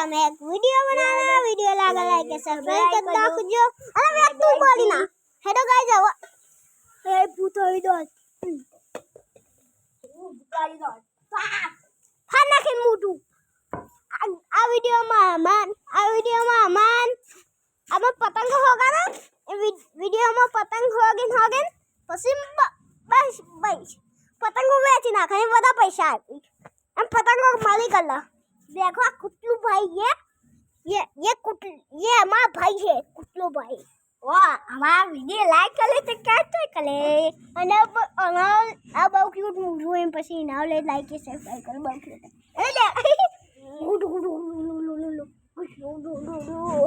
અમે એક વિડિયો બનાવના વિડિયો લાઈક કે સબસ્ક્રાઇબ કરી નાખજો અને મે તું બોલી ના હેડો ગાઈસ હવે એ ભૂતોઈ દો ભૂતાઈ દો ફાન નાખી મોટું આ વિડિયોમાં અમન પતંગ હોગા ના એ વિડિયોમાં પતંગ હોગેન પછી બસ પતંગો વેચી નાખે બધા પૈસા આપી हम पतंगों को मालिक अल्लाह देखो कुटलू भाई ये हमारा भाई है कुटलू भाई वाह हमारा वीडियो लाइक कर लेते कैसे करे અને अब क्यूट मूवी में પછી ના લે લાઈક કે સબસ્ક્રાઇબ કરો બસ એટલે ગુડ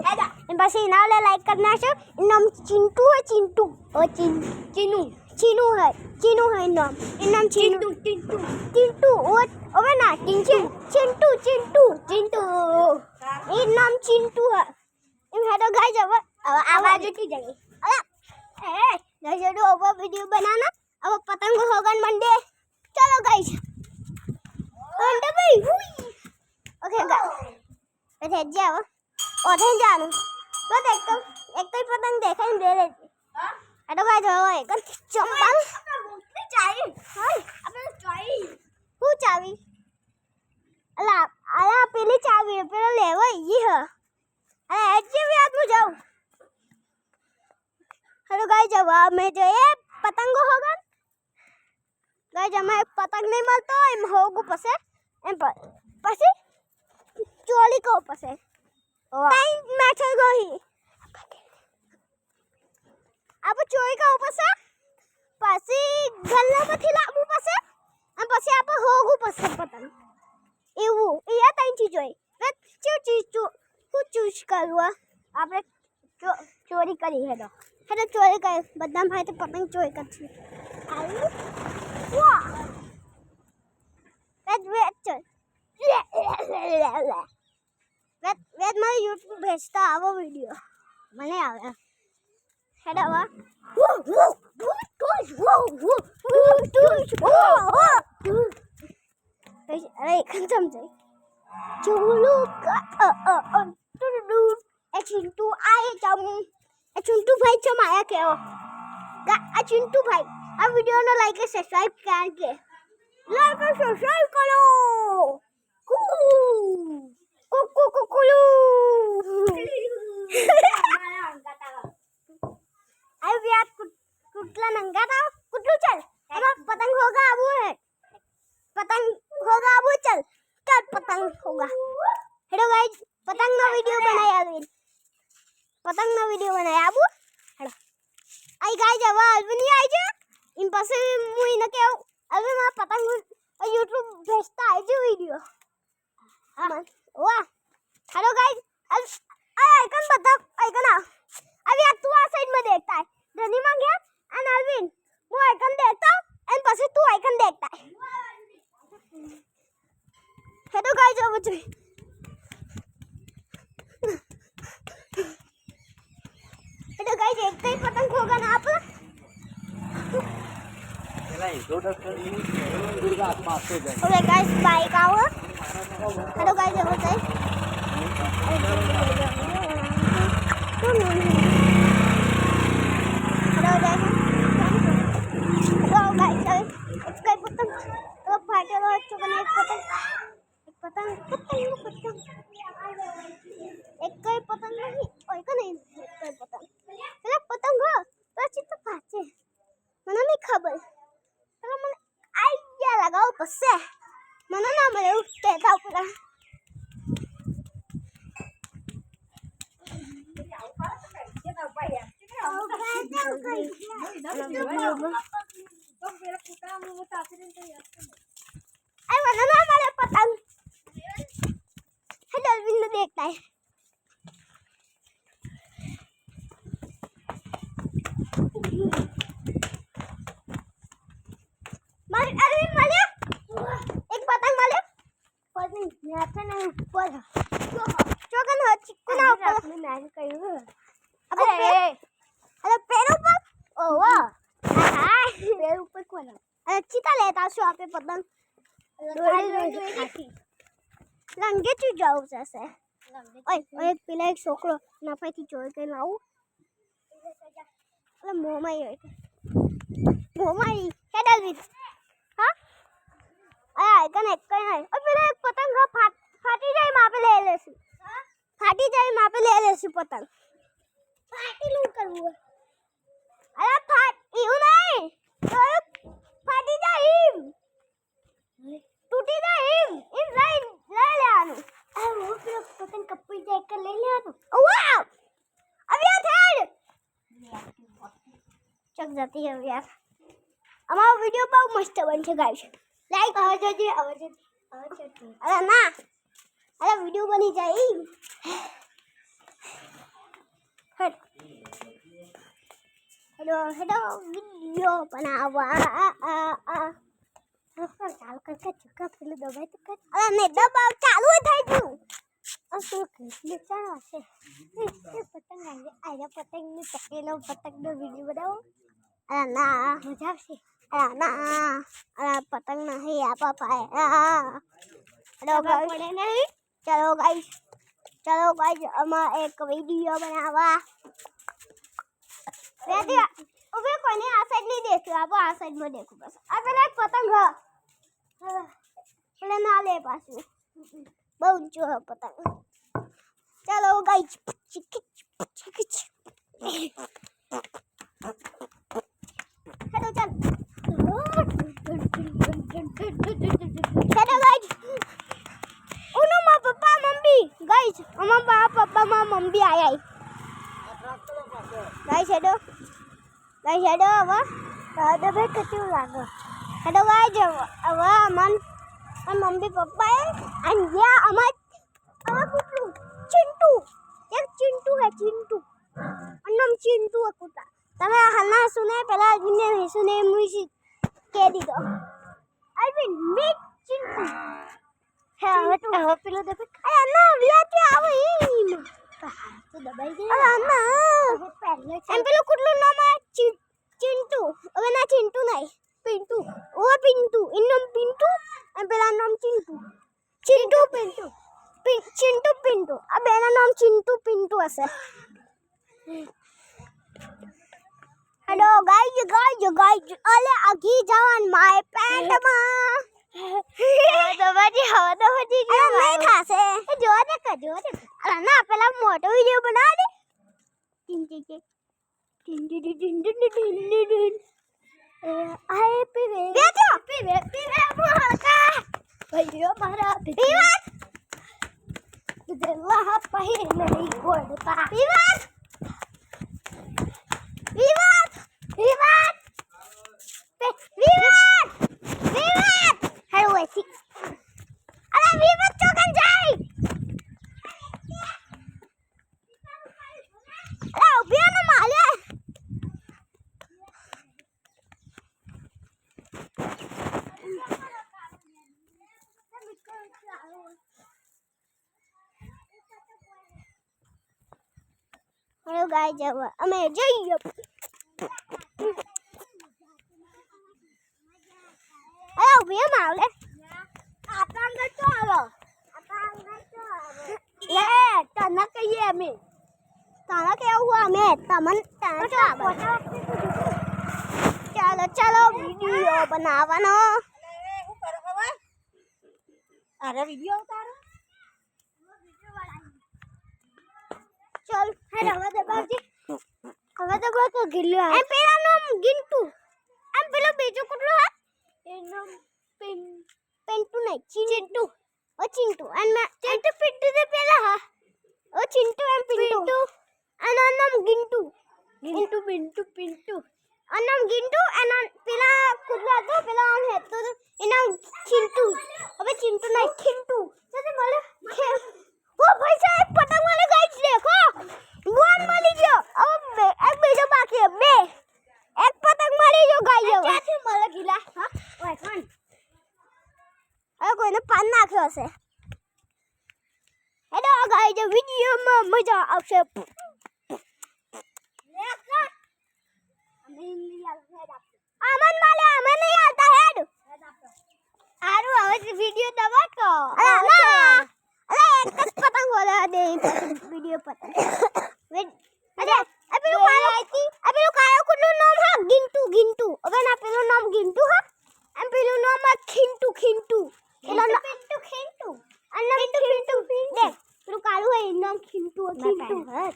હેડા એમ પછી ના લે લાઈક કરી નાખો નામ चिंटू है चिंटू और चीनू है नाम चिंटू और ओवे ना चिंटू ये नाम चिंटू है इन हेडो गाइस अब आवाज उठी जाएगी अरे गाइस ये ओवर वीडियो बनाना अब पतंग होगन मंडे चलो गाइस मंडे भाई ओके गाइस बैठ जाओ ओधे जानो तो एक तो पतंग देखा दे रहे हेडो गाइस ओए कन चंपल अपने चाहिए हाय अपने चाहिए હું ચાવી અલા આયા પેલી ચાવી પેલો લેવો ઈ હ અરે એજે વ્યાત મુ જાઉં હેલો ગાઈસ જવાબ મે જો એ પતંગો હોગન ગાઈસ અમે પતંગ નહીં મળતો એમ હોગુ પસે એમ પછી ચોલી કો પસે તાઈ મેઠો ગઈ આપ ચોરી કો પસે પછી ગલ્લામાંથી લાબુ પસે અને પછી આપણે હોગું પસંદ પતંગ એવું એ ત્રણ ચીજ હોય હું ચૂઝ કરવા આપણે ચોરી કરી હેડો ચોરી કરી બધા ભાઈ તો પતંગ ચોરી કરશે વાહ વેદ મારી યુટ્યુબ ભેજતા આવો વિડીયો મને આવે હેડો વા अरे खत्म जाए चुलू चिंटू आए चिंटू भाई चमाया के चिंटू भाई अब वीडियो ने लाइक और सब्सक्राइब करके लाइक और सब्सक्राइब करो कुकू अब यार कुटला नंगा था कुटलू चल अब पतंग होगा अब है पतंग होगा अब चल पतंग होगा हेलो गाइस पतंग ना वीडियो बनाया अब हेलो आई गाइस अब अल्विनी आई जे इन पासे मुई न के अल्विन मा पतंग YouTube भेजता है जो वीडियो वाह हेलो गाइस आइकन बता आइकन अब यार तू आ साइड में देखता है धनी मां गया एंड अल्विन वो आइकन देखता एंड पासे तू आइकन देखता है हेलो गाइस अब चल हेलो गाइस एक तो पतंग होगा ना आप ओके गाइस बाइक आओ हेलो गाइस अब चल हेलो गाइस इसका पतंग तो फाटे लो चुकने पतंग एक कोई पतंग नहीं ओए का नहीं कोई पतंग चला पतंग हो પછી તો પાછે મને નહીં ખબર ચલો મને આઈડિયા લગાવ પછી મને ના મળે ઉઠે થાવ પૂરા आई मना ना हमारे पतंग है डॉल्फिन ने देखता है अरे माले एक पतंग माले पतंग आता नहीं ऊपर चोकन हो चिक्कू ना ऊपर अपने मैच करूँ अबे अरे पैर ऊपर ओ वाह हाय पैर ऊपर कौन है अरे चीता लेता हूँ यहाँ पे पतंग रंगे चू जाओ जैसे ઓય પેલા એક છોકરો નફાથી ચોરી કરીને આવું એટલે મોમાં કેડલ વિથ હા આ કને કઈ નહીં પેલા એક પતંગ ફાટી જાય માપે લઈ લેશું ફાટી જાય માપે લઈ લેશું પતંગ ફાટી લું કરવું અરે એવું નહીં ફાટી જાય એમ તૂટી જાય એમ લઈ લેવાનું હું પેલો પતંગ કપી જાય કે લઈ લેવાનું વાવ હવે આ થેડ ચક જતી હવે યાર અમારો વિડિયો બહુ મસ્ત બનશે ગાઈસ લાઈક આવજો અરે ના અરે વિડિયો બની જાય હેલો વિડિયો બનાવવા ચાલ કરકે ચક્કા પેલું દબાઈ તો કર અરે ને દબાવ ચાલુ થઈ ગયું તો કેટલી ચાલ હશે પતંગ આયા પતંગ ને પકેલો પતંગનો વિડિયો બનાવો અરે ના મજા આવશે અરે ના અરે પતંગ નહીં આપા પાય હેલો ગાઈસ પડે નહીં ચલો ગાઈસ અમાર એક વિડિયો બનાવવા રેડી હવે કોઈને આ સાઈડ નહીં દેખ્યું આપો આ સાઈડ માં દેખું બસ આ પેલા એક પતંગ એટલે ના લે પાછું બહુ ઊંચો પતંગ ચાલો ગાઈસ હેલો ચાલ હેલો ગાઈસ ઉનો માં પપ્પા મમ્મી ગાઈસ અમાર પપ્પા માં મમ્મી આયા ગાઈસ હેલો હવે દબે કેટલું લાગે હેલો ગાઈસ હવે મન મમ્મી પપ્પા અને યા અમાર કુટલું ચિંટુ એક ચિંટુ હે ચિંટુ અન્નમ ચિંટુ કુટા તમે હના સુને પેલા દિને સુને મુઈ કે દીધો આઈ મીટ ચિંટુ હે હવે પેલો દબે અરે ના વિયાતી આવે ઈમ તો દબાઈ દે અરે ના એમ પેલો કુટલું નામ ચિંટુ હવે ના ચિંટુ નહીં પિન્ટુ ઓ પિન્ટુ ઇન્નમ પિન્ટુ એમ પેલા નામ ચિંટુ પિન્ટુ આ બેના નામ ચિંટુ પિન્ટુ હશે હેલો ગાઈસ અલે આગી જવાન માય પેન્ટમાં દબાજી હવા દબાજી અરે નહીં થાશે જો દે અરે ના પેલા મોટો વિડિયો બના દે આય પીવે હલકા ભઈયો મારા પીવા દેવા પહી નહીં ગોડતા પીવા હેલો એસી અરે વિવાદ ચોકન જાય અરે ઉભી ન માલે હેલો ગાઈસ હવે અમે જઈએ અરે ઉભી માલે આપણા અંદર તો આવો લે તને કહીએ અમે તને કેવું અમે તમને તને ચાલો વિડિયો બનાવવાનો શું કરો હવે અરે વિડિયો ઉતારો ચલ હેલો હવે દબાવજી હવે તો કોઈ ગિલ્લો એમ પેલા નામ ગિન્ટુ એમ પેલો બીજો કુટલો હે એનો પિન્ટુ નહીં ચિંટુ ઓ ચિંટુ અને ચિંટુ પિન્ટુ દે પેલા હા ઓ ચિંટુ એમ પિન્ટુ અને નામ ગિન્ટુ પિન્ટુ નામ ગિન્ટુ અને પેલા કુટલા તો પેલા આમ હે તો એના ચિંટુ હવે ચિંટુ નહીં ખિંટુ જલ્દી મળે ઓ ભાઈ સાહેબ પતંગ વાલે ગાઈસ દેખો વન મળી ગયો હવે એક બીજો બાકી છે બે એક પતંગ મળી ગયો ગાઈસ હવે ક્યાંથી મળે ગીલા હા ઓય કોણ હવે કોઈને પાન નાખ્યો હશે હેલો ગાઈસ વિડિયોમાં મજા આવશે અમન માલે અમને નહીં આવતા હેડ આરું હવે વિડિયો દબાતો અરે એક જ પતંગ બોલે દે વિડિયો પતંગ અરે આ પેલું કાળો કુટનું નામ હા ગિન્ટુ હવે ના પેલું નામ ગિન્ટુ હા એમ પેલું નામ ખિન્ટુ એલા ખિન્ટુ અને ખિન્ટુ દેખ પેલું કાળું હે નામ ખિન્ટુ હા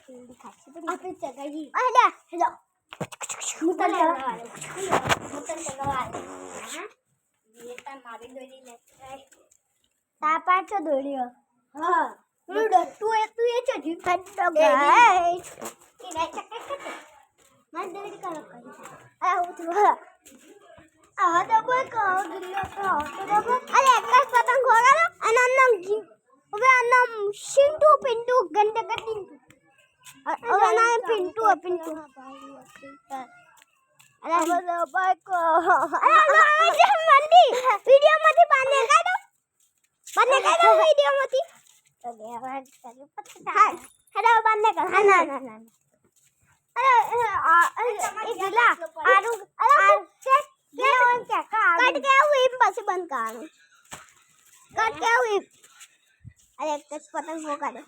આપણે ચગાઈ હેલો મુતન ચગાવા હા ये ता मारी दोरी ले ता पाछो दोरियो हां તું એ ચજી ફટો ગાઈસ કે ના ચક્કર કર માર દોરી કરો આ હું તો આ તો કોઈ કહો દિલ્લો તો અરે એક જ પતંગ હોગાલો અને નામ હવે આ નામ શિન્ટુ પિન્ટુ ગંડે ગટિન્ટુ હવે નામ પિન્ટુ અરે બધો બાઈકો અરે મંડી વિડિયો માંથી બાને કાઢો વિડિયો માંથી અરે આવાજ કરી પત્તા હેલો બાને કર ના અરે ઇલા આરુ ચેક કાટ કે આવું એમ પછી બંધ કરવાનું કાટ કે આવું અરે એક પતંગ હો કાઢો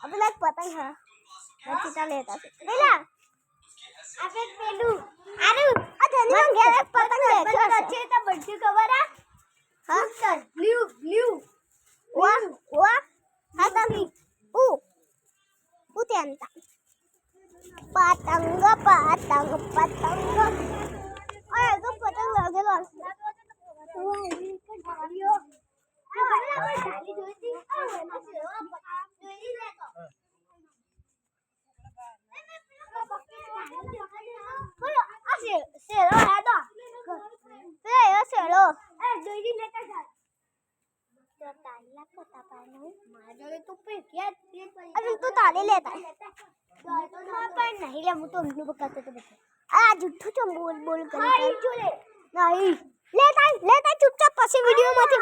આપણે પતંગ હા ચીટા લેતા પેલા આપે પેલું આરુ આ ધની ઘેર પતંગ લેખ્યો છે તો બધી ખબર હા સર બ્લુ વાહ હા તમી ઉતેંતા પતંગ અરે તો પતંગ લાગેલો શેરો હેડો પેલો શેરો એ દોરી લેતા જા તો તાલા પતા પાનો મારે તો પે કે અરે તું તાલે લેતા તો પણ નહીં લે હું તો ઉલ્લુ બકાતો તો બસ આ જુઠ્ઠું તો બોલ કરી નહીં લેતા ચૂપચાપ પછી વિડિયો માંથી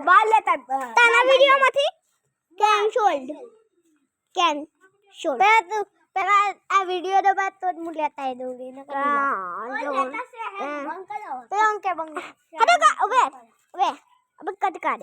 બાર લેતા તાના વિડિયો માંથી કેન શોલ્ડ પેલા આ વિડિયો દો બાદ તો હું લેતા હે દોરી ને બંગ કે હવે કટ કાઢ